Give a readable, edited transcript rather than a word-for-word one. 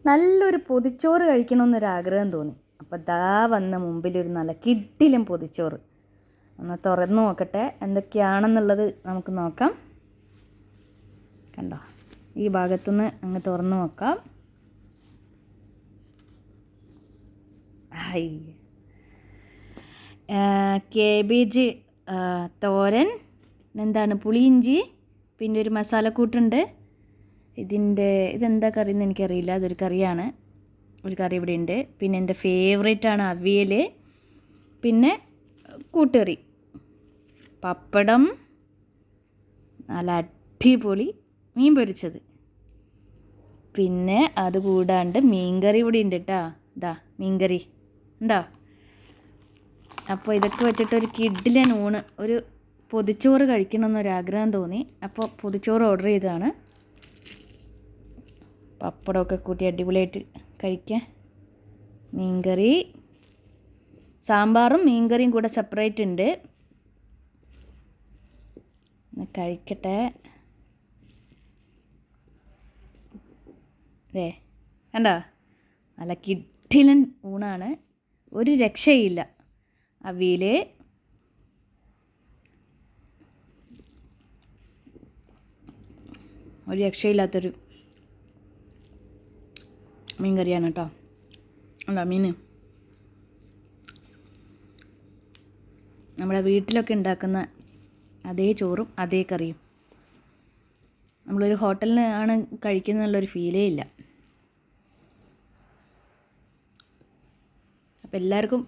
നല്ലൊരു പൊതിച്ചോറ് കഴിക്കണമെന്നൊരാഗ്രഹം തോന്നി. അപ്പോൾ ദാ വന്ന മുമ്പിലൊരു നല്ല കിടിലൻ പൊതിച്ചോറ്. ഒന്ന് തുറന്ന് നോക്കട്ടെ എന്തൊക്കെയാണെന്നുള്ളത് നമുക്ക് നോക്കാം. കണ്ടോ, ഈ ഭാഗത്തുനിന്ന് അങ്ങ് തുറന്ന് നോക്കാം. ഹായ്, കേബേജ് തോരൻ, എന്താണ് പുളിയിഞ്ചി, പിന്നെ ഒരു മസാലക്കൂട്ടുണ്ട്. ഇതെന്താ കറി എന്ന് എനിക്കറിയില്ല. അതൊരു കറിയാണ്. ഒരു കറി ഇവിടെ ഉണ്ട്. പിന്നെ എൻ്റെ ഫേവറേറ്റാണ് അവിയൽ, പിന്നെ കൂട്ടുകറി, പപ്പടം, നല്ല അടിപൊളി മീൻ പൊരിച്ചത്, പിന്നെ അത് കൂടാണ്ട് മീൻകറി ഇവിടെ ഉണ്ട് കേട്ടോ. ഇതാ മീൻകറി ഉണ്ടോ. അപ്പോൾ ഇതൊക്കെ വെച്ചിട്ടൊരു കിഡിലൻ ഊണ്, ഒരു പൊതിച്ചോറ് കഴിക്കണമെന്നൊരാഗ്രഹം തോന്നി. അപ്പോൾ പൊതിച്ചോറ് ഓർഡർ ചെയ്തതാണ്. പപ്പടമൊക്കെ കൂട്ടി അടിപൊളിയായിട്ട് കഴിക്കാൻ. മീൻകറി, സാമ്പാറും മീൻകറിയും കൂടെ സെപ്പറേറ്റ് ഉണ്ട്. കഴിക്കട്ടെ. കണ്ടോ, നല്ല കിഡിലൻ ഊണാണ്, ഒരു രക്ഷയില്ല. അവിയൽ, ഒരു രക്ഷയില്ലാത്തൊരു മീൻ കറിയാണ് കേട്ടോ. അല്ല, മീൻ നമ്മുടെ വീട്ടിലൊക്കെ ഉണ്ടാക്കുന്ന അതേ ചോറും അതേ കറിയും. നമ്മളൊരു ഹോട്ടലിൽ ആണ് കഴിക്കുന്നുള്ളൊരു ഫീലേ ഇല്ല. അപ്പോൾ എല്ലാവർക്കും